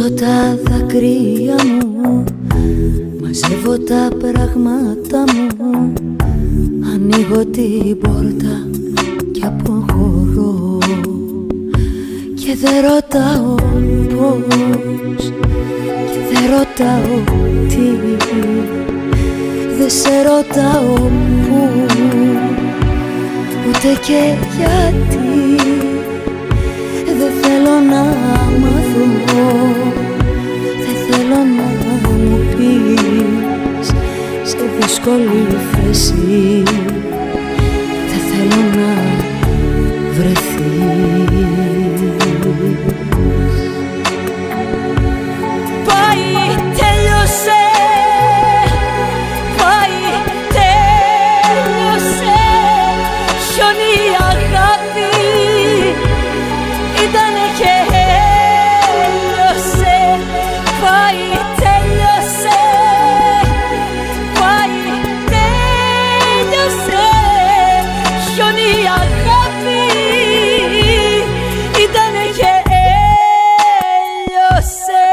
Σβήσω τα δάκρυα μου, μαζεύω τα πράγματα μου, ανοίγω την πόρτα και αποχωρώ. Και δεν ρωτάω πώς, και δεν ρωτάω τι, δεν σε ρωτάω πού, ούτε και γιατί. Δεν θέλω να μάθω, δεν θέλω να μου πεις σε δύσκολη θέση, δεν θέλω να βρεθείς. Πάει, τέλειωσε, πάει, τέλειωσε, χιόνι η αγάπη ήτανε και έλειωσε. Πάει, τέλειωσε, πάει, τέλειωσε, χιόνι η αγάπη ήτανε και έλειωσε.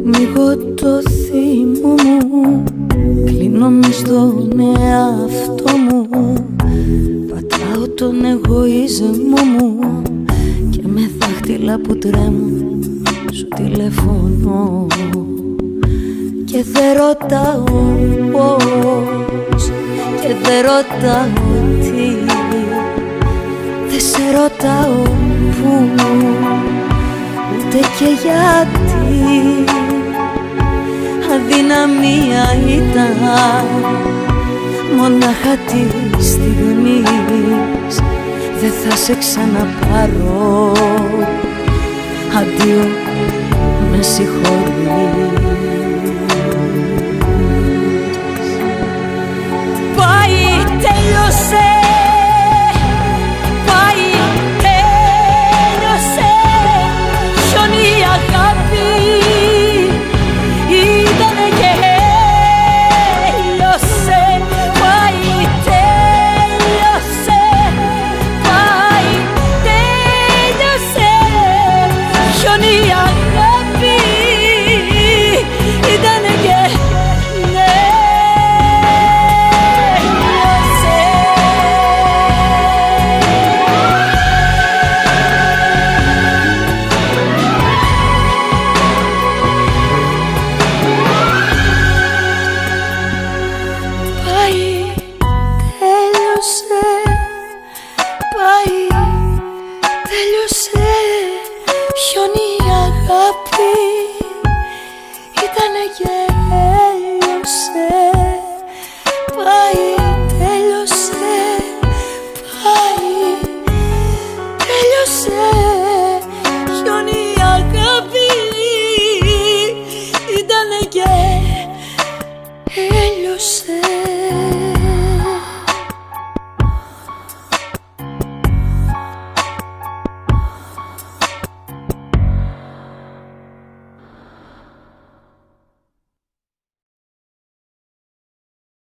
Πνίγω το θυμό μου, κλείνω μες στον εαυτό μου, πατάω τον εγωισμό μου και με δάχτυλα που τρέμουν σου τηλεφωνώ. Και δεν ρωτάω πώς, και δεν ρωτάω τι, δεν σε ρωτάω πού, ούτε και γιατί. Αδυναμία ήταν μονάχα της στιγμής, δεν θα σε ξαναπάρω, αντίο, με συγχωρείς. Πάει, τέλειωσε, πάει, τέλειωσε, χιόνι η αγάπη ήτανε και έλειωσε. Πάει, τέλειωσε, πάει, τέλειωσε, χιόνι η αγάπη ήτανε και έλειωσε. Πάει, τέλειωσε, πάει.